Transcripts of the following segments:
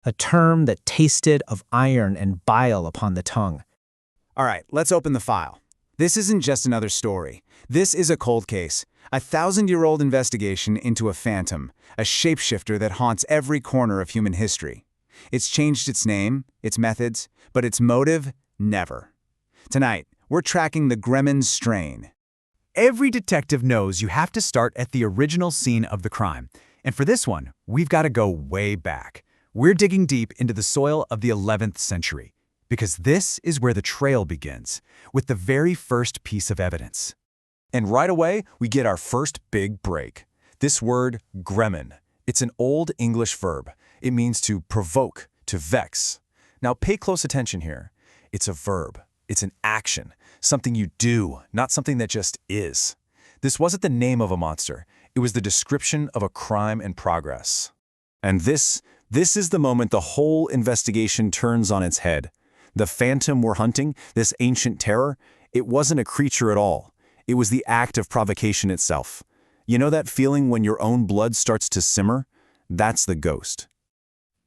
a term that tasted of iron and bile upon the tongue. All right, let's open the file. This isn't just another story. This is a cold case, a 1,000-year-old investigation into a phantom, a shapeshifter that haunts every corner of human history. It's changed its name, its methods, but its motive, never. Tonight, we're tracking the Gremlin strain. Every detective knows you have to start at the original scene of the crime. And for this one, we've got to go way back. We're digging deep into the soil of the 11th century, because this is where the trail begins, with the very first piece of evidence. And right away, we get our first big break. This word, gremlin. It's an Old English verb. It means to provoke, to vex. Now pay close attention here. It's a verb. It's an action, something you do, not something that just is. This wasn't the name of a monster. It was the description of a crime in progress. And this is the moment the whole investigation turns on its head. The phantom we're hunting, this ancient terror, it wasn't a creature at all. It was the act of provocation itself. You know that feeling when your own blood starts to simmer? That's the ghost.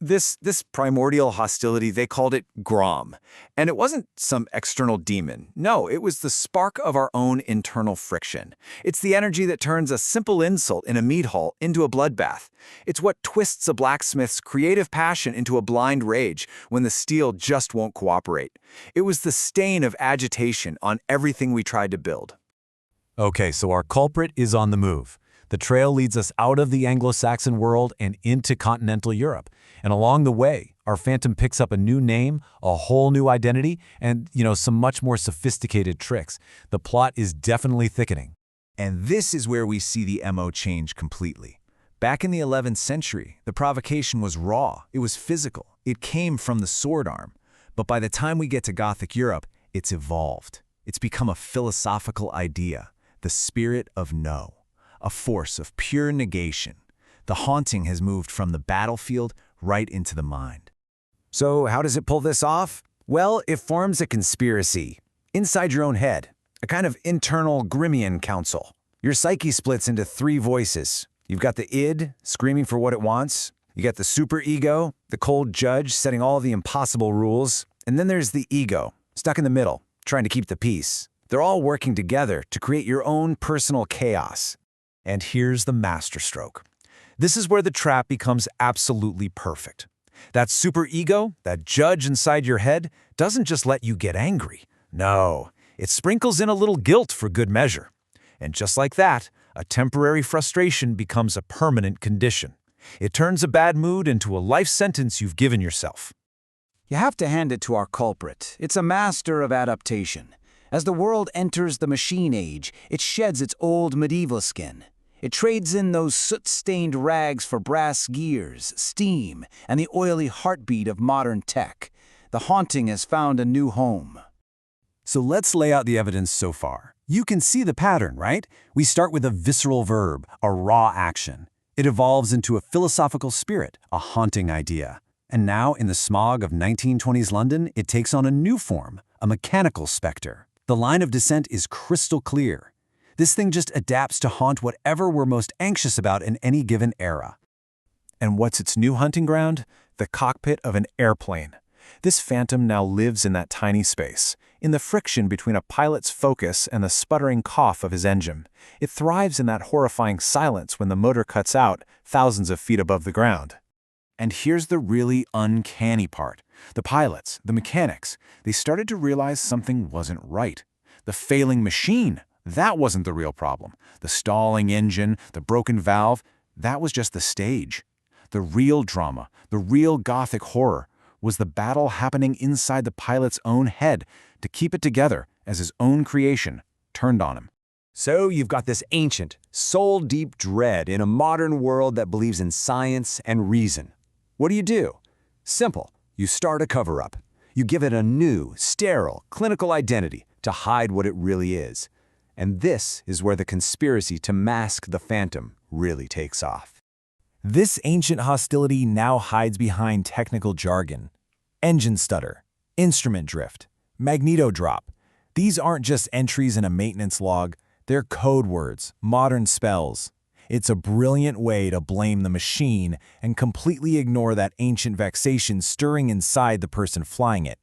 This primordial hostility, they called it Grom. And it wasn't some external demon. No, it was the spark of our own internal friction. It's the energy that turns a simple insult in a meat hall into a bloodbath. It's what twists a blacksmith's creative passion into a blind rage when the steel just won't cooperate. It was the stain of agitation on everything we tried to build. Okay, so our culprit is on the move. The trail leads us out of the Anglo-Saxon world and into continental Europe. And along the way, our phantom picks up a new name, a whole new identity, and, some much more sophisticated tricks. The plot is definitely thickening. And this is where we see the MO change completely. Back in the 11th century, the provocation was raw, it was physical, it came from the sword arm. But by the time we get to Gothic Europe, it's evolved. It's become a philosophical idea, the spirit of no. A force of pure negation. The haunting has moved from the battlefield right into the mind. So how does it pull this off? Well, it forms a conspiracy. Inside your own head. A kind of internal Grimian council. Your psyche splits into three voices. You've got the id, screaming for what it wants. You got the superego, the cold judge setting all the impossible rules. And then there's the ego, stuck in the middle, trying to keep the peace. They're all working together to create your own personal chaos. And here's the masterstroke. This is where the trap becomes absolutely perfect. That superego, that judge inside your head, doesn't just let you get angry. No, it sprinkles in a little guilt for good measure. And just like that, a temporary frustration becomes a permanent condition. It turns a bad mood into a life sentence you've given yourself. You have to hand it to our culprit. It's a master of adaptation. As the world enters the machine age, it sheds its old medieval skin. It trades in those soot-stained rags for brass gears, steam, and the oily heartbeat of modern tech. The haunting has found a new home. So let's lay out the evidence so far. You can see the pattern, right? We start with a visceral verb, a raw action. It evolves into a philosophical spirit, a haunting idea. And now, in the smog of 1920s London, it takes on a new form, a mechanical specter. The line of descent is crystal clear. This thing just adapts to haunt whatever we're most anxious about in any given era. And what's its new hunting ground? The cockpit of an airplane. This phantom now lives in that tiny space, in the friction between a pilot's focus and the sputtering cough of his engine. It thrives in that horrifying silence when the motor cuts out thousands of feet above the ground. And here's the really uncanny part. The pilots, the mechanics, they started to realize something wasn't right. The failing machine, that wasn't the real problem. The stalling engine, the broken valve, that was just the stage. The real drama, the real Gothic horror, was the battle happening inside the pilot's own head to keep it together as his own creation turned on him. So you've got this ancient, soul-deep dread in a modern world that believes in science and reason. What do? Simple. You start a cover-up. You give it a new, sterile, clinical identity to hide what it really is. And this is where the conspiracy to mask the phantom really takes off. This ancient hostility now hides behind technical jargon. Engine stutter, instrument drift, magneto drop. These aren't just entries in a maintenance log, they're code words, modern spells. It's a brilliant way to blame the machine and completely ignore that ancient vexation stirring inside the person flying it.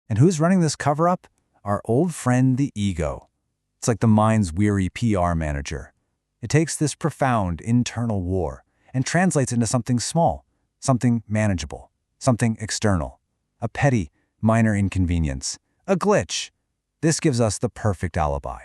And who's running this cover-up? Our old friend, the ego. It's like the mind's weary PR manager. It takes this profound internal war and translates into something small, something manageable, something external, a petty, minor inconvenience, a glitch. This gives us the perfect alibi.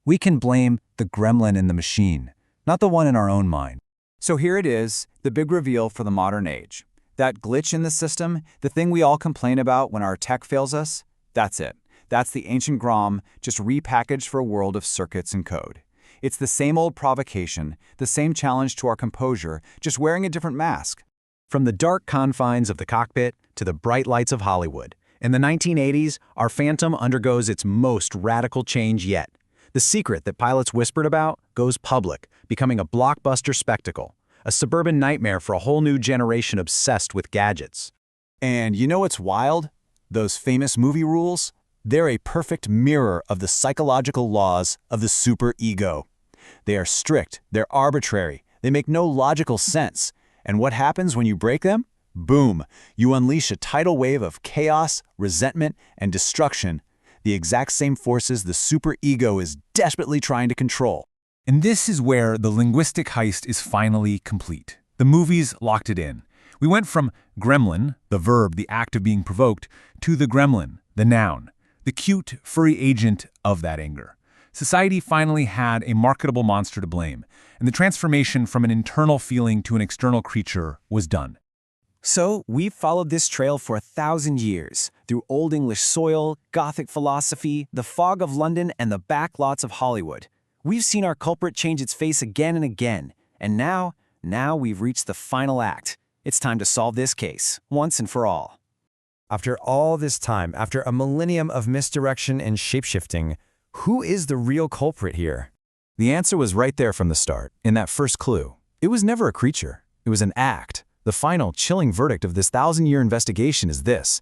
We can blame the gremlin in the machine, not the one in our own mind. So here it is, the big reveal for the modern age. That glitch in the system, the thing we all complain about when our tech fails us, that's it. That's the ancient Grom, just repackaged for a world of circuits and code. It's the same old provocation, the same challenge to our composure, just wearing a different mask. From the dark confines of the cockpit to the bright lights of Hollywood, in the 1980s, our Phantom undergoes its most radical change yet. The secret that pilots whispered about goes public, becoming a blockbuster spectacle, a suburban nightmare for a whole new generation obsessed with gadgets. And you know what's wild? Those famous movie rules? They're a perfect mirror of the psychological laws of the superego. They are strict, they're arbitrary, they make no logical sense. And what happens when you break them? Boom! You unleash a tidal wave of chaos, resentment, and destruction, the exact same forces the superego is desperately trying to control. And this is where the linguistic heist is finally complete. The movies locked it in. We went from gremlin, the verb, the act of being provoked, to the gremlin, the noun, the cute, furry agent of that anger. Society finally had a marketable monster to blame, and the transformation from an internal feeling to an external creature was done. So, we've followed this trail for 1,000 years, through Old English soil, Gothic philosophy, the fog of London, and the backlots of Hollywood. We've seen our culprit change its face again and again, and now we've reached the final act. It's time to solve this case, once and for all. After all this time, after a millennium of misdirection and shapeshifting, who is the real culprit here? The answer was right there from the start, in that first clue. It was never a creature. It was an act. The final, chilling verdict of this 1,000-year investigation is this.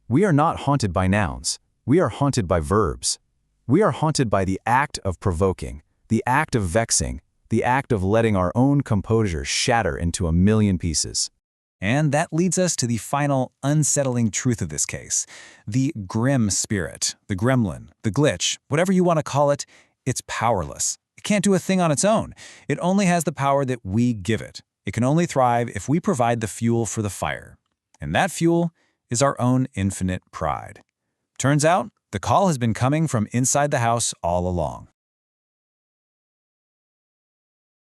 We are not haunted by nouns. We are haunted by verbs. We are haunted by the act of provoking, the act of vexing, the act of letting our own composure shatter into a million pieces. And that leads us to the final, unsettling truth of this case. The grim spirit, the gremlin, the glitch, whatever you want to call it, it's powerless. It can't do a thing on its own. It only has the power that we give it. It can only thrive if we provide the fuel for the fire. And that fuel is our own infinite pride. Turns out, the call has been coming from inside the house all along.